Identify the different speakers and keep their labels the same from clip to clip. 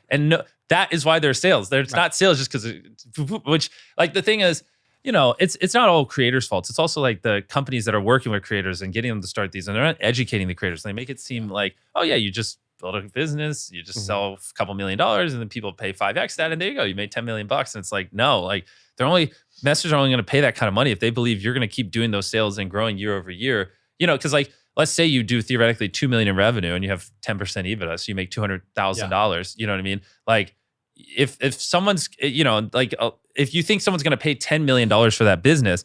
Speaker 1: And no, that is why they're sales. They're not sales just because, which like the thing is, it's not all creators' faults. It's also like the companies that are working with creators and getting them to start these, and they're not educating the creators. They make it seem like, oh yeah, you just build a business, you just sell a couple $1 million, and then people pay 5x that, and there you go, you made $10 million. And it's like, no, like investors are only going to pay that kind of money if they believe you're going to keep doing those sales and growing year over year. Because like, let's say you do theoretically $2 million in revenue and you have 10% EBITDA, so you make $200,000. You know what I mean? Like, if someone's, if you think someone's going to pay $10 million for that business,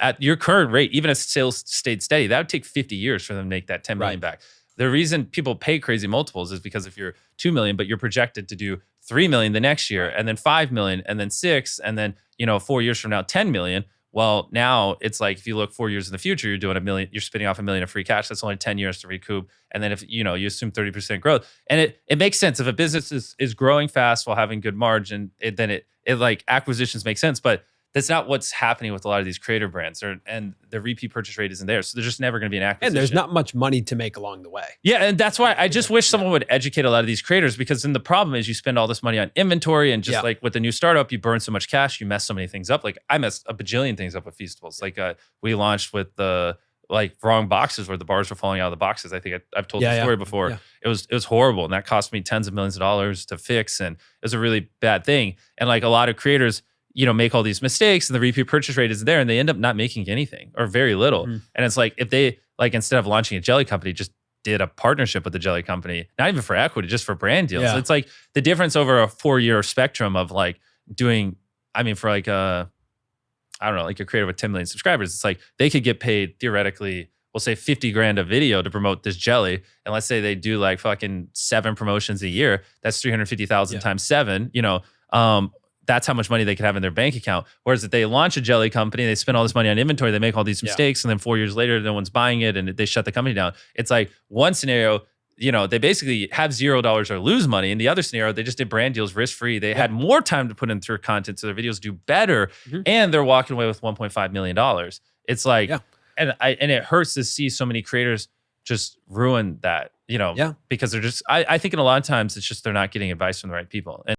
Speaker 1: at your current rate, even if sales stayed steady, that would take 50 years for them to make that 10 million back. The reason people pay crazy multiples is because if you're 2 million, but you're projected to do 3 million the next year, and then 5 million, and then 6, and then 4 years from now 10 million. Well, now it's like if you look 4 years in the future, you're doing $1 million, you're spinning off $1 million of free cash. That's only 10 years to recoup. And then if you assume 30% growth, and it makes sense if a business is growing fast while having good margin, then it like acquisitions make sense. But that's not what's happening with a lot of these creator brands, and the repeat purchase rate isn't there. So there's just never going to be an acquisition.
Speaker 2: And there's not much money to make along the way.
Speaker 1: Yeah, and that's why I just wish someone would educate a lot of these creators, because then the problem is you spend all this money on inventory, and just like with the new startup, you burn so much cash, you mess so many things up. Like I messed a bajillion things up with Feastables. Like we launched with the wrong boxes where the bars were falling out of the boxes. I think I've told the story before. It was horrible, and that cost me tens of millions of dollars to fix, and it was a really bad thing. And like a lot of creators, make all these mistakes, and the repeat purchase rate is there, and they end up not making anything or very little. And it's like, if they instead of launching a jelly company, just did a partnership with the jelly company, not even for equity, just for brand deals. It's like the difference over a 4-year spectrum of like doing, for like I don't know, like a creator with 10 million subscribers, it's like they could get paid theoretically, we'll say 50 grand a video to promote this jelly. And let's say they do like fucking 7 promotions a year. That's 350,000 times 7, that's how much money they could have in their bank account. Whereas if they launch a jelly company, they spend all this money on inventory, they make all these mistakes, and then 4 years later, no one's buying it, and they shut the company down. It's like one scenario, they basically have $0 or lose money. In the other scenario, they just did brand deals risk-free. They had more time to put in their content so their videos do better, and they're walking away with $1.5 million. It's like, and it hurts to see so many creators just ruin that, because they're just, I think in a lot of times, it's just they're not getting advice from the right people. And